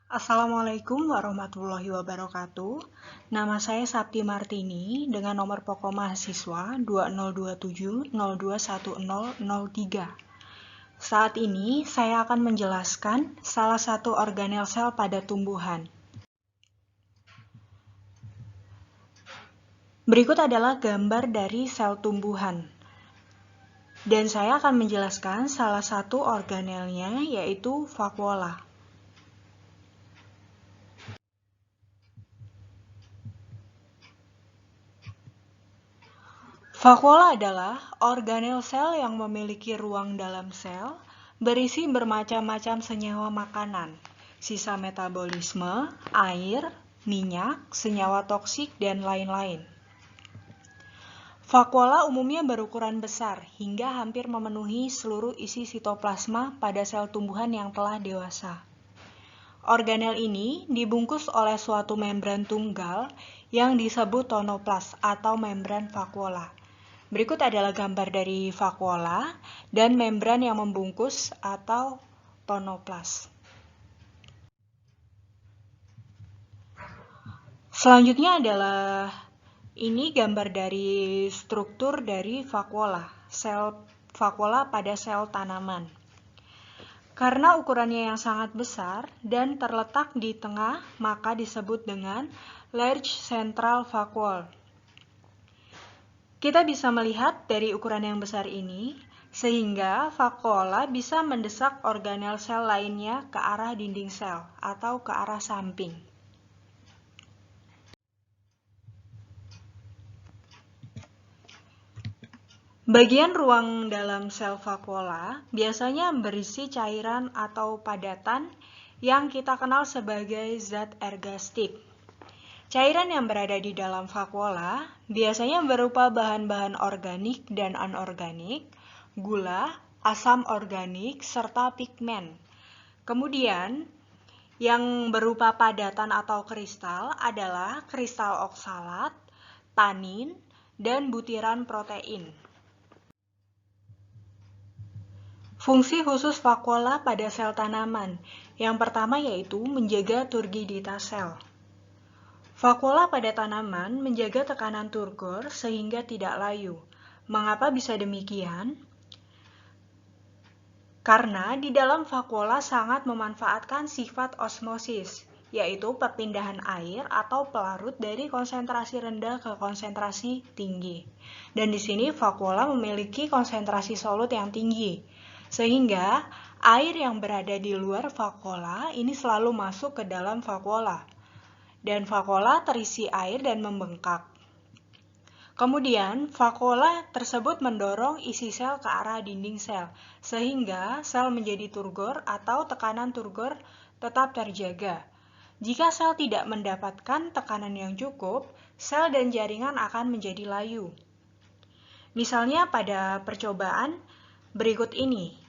Assalamualaikum warahmatullahi wabarakatuh. Nama saya Sapti Martini dengan nomor pokok mahasiswa 2027021003. Saat ini saya akan menjelaskan salah satu organel sel pada tumbuhan. Berikut adalah gambar dari sel tumbuhan. Dan saya akan menjelaskan salah satu organelnya yaitu vakuola. Vakuola adalah organel sel yang memiliki ruang dalam sel berisi bermacam-macam senyawa makanan, sisa metabolisme, air, minyak, senyawa toksik, dan lain-lain. Vakuola umumnya berukuran besar hingga hampir memenuhi seluruh isi sitoplasma pada sel tumbuhan yang telah dewasa. Organel ini dibungkus oleh suatu membran tunggal yang disebut tonoplas atau membran vakuola. Berikut adalah gambar dari vakuola dan membran yang membungkus atau tonoplas. Selanjutnya adalah ini gambar dari struktur dari vakuola, sel vakuola pada sel tanaman. Karena ukurannya yang sangat besar dan terletak di tengah, maka disebut dengan large central vacuole. Kita bisa melihat dari ukuran yang besar ini, sehingga vakuola bisa mendesak organel sel lainnya ke arah dinding sel atau ke arah samping. Bagian ruang dalam sel vakuola biasanya berisi cairan atau padatan yang kita kenal sebagai zat ergastik. Cairan yang berada di dalam vakuola biasanya berupa bahan-bahan organik dan anorganik, gula, asam organik, serta pigmen. Kemudian, yang berupa padatan atau kristal adalah kristal oksalat, tanin, dan butiran protein. Fungsi khusus vakuola pada sel tanaman. Yang pertama yaitu menjaga turgiditas sel. Vakuola pada tanaman menjaga tekanan turgor sehingga tidak layu. Mengapa bisa demikian? Karena di dalam vakuola sangat memanfaatkan sifat osmosis, yaitu perpindahan air atau pelarut dari konsentrasi rendah ke konsentrasi tinggi. Dan di sini vakuola memiliki konsentrasi solut yang tinggi, sehingga air yang berada di luar vakuola ini selalu masuk ke dalam vakuola. Dan vakuola terisi air dan membengkak. Kemudian, vakuola tersebut mendorong isi sel ke arah dinding sel, sehingga sel menjadi turgor atau tekanan turgor tetap terjaga. Jika sel tidak mendapatkan tekanan yang cukup, sel dan jaringan akan menjadi layu. Misalnya pada percobaan berikut ini.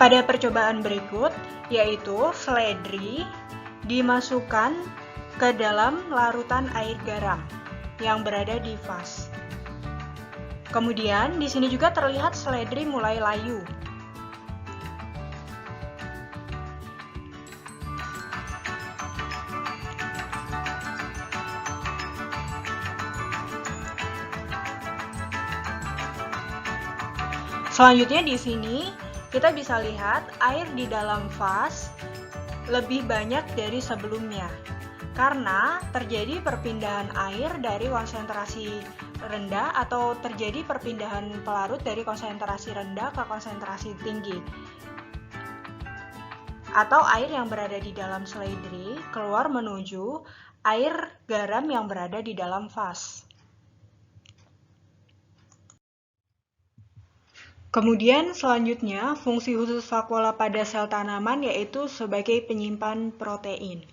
Pada percobaan berikut, yaitu seledri dimasukkan ke dalam larutan air garam yang berada di vas. Kemudian, di sini juga terlihat seledri mulai layu. Selanjutnya di sini kita bisa lihat air di dalam vas lebih banyak dari sebelumnya karena terjadi perpindahan air dari konsentrasi rendah atau terjadi perpindahan pelarut dari konsentrasi rendah ke konsentrasi tinggi. Atau air yang berada di dalam seledri keluar menuju air garam yang berada di dalam vas. Kemudian selanjutnya, fungsi khusus vakuola pada sel tanaman yaitu sebagai penyimpan protein.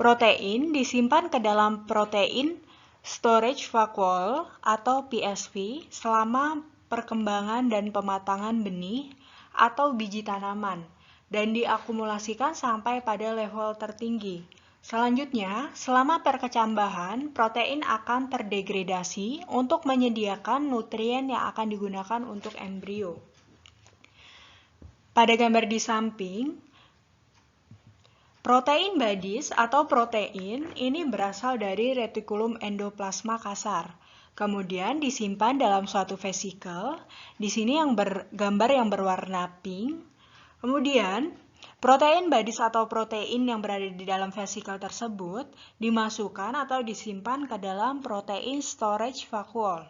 Protein disimpan ke dalam protein storage vacuole atau PSV selama perkembangan dan pematangan benih atau biji tanaman dan diakumulasikan sampai pada level tertinggi, Selanjutnya, selama perkecambahan, protein akan terdegradasi untuk menyediakan nutrien yang akan digunakan untuk embrio. Pada gambar di samping, protein bodies atau protein ini berasal dari retikulum endoplasma kasar. Kemudian disimpan dalam suatu vesikel. Di sini gambar yang berwarna pink. Kemudian, protein bodies atau protein yang berada di dalam vesikel tersebut dimasukkan atau disimpan ke dalam protein storage vacuole.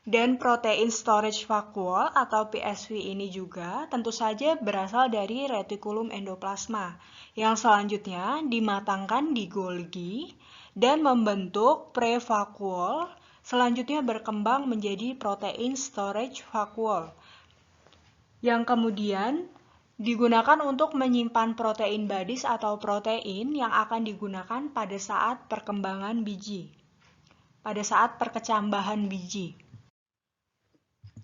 Dan protein storage vacuole atau PSV ini juga tentu saja berasal dari retikulum endoplasma yang selanjutnya dimatangkan di Golgi dan membentuk prevacuole, selanjutnya berkembang menjadi protein storage vacuole yang kemudian digunakan untuk menyimpan protein bodies atau protein yang akan digunakan pada saat perkembangan biji, pada saat perkecambahan biji.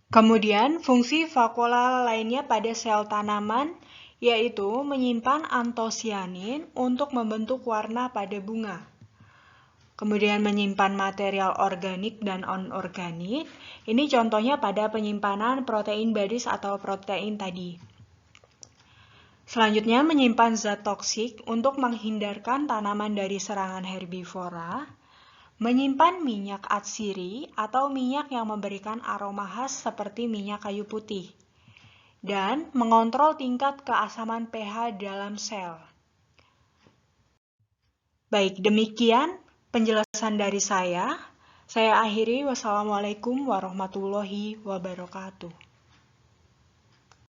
Kemudian, fungsi vakuola lainnya pada sel tanaman yaitu menyimpan antosianin untuk membentuk warna pada bunga. Kemudian menyimpan material organik dan anorganik. Ini contohnya pada penyimpanan protein bodies atau protein tadi. Selanjutnya menyimpan zat toksik untuk menghindarkan tanaman dari serangan herbivora. Menyimpan minyak atsiri atau minyak yang memberikan aroma khas seperti minyak kayu putih. Dan mengontrol tingkat keasaman pH dalam sel. Baik, demikian penjelasan dari saya. Saya akhiri, wassalamualaikum warahmatullahi wabarakatuh.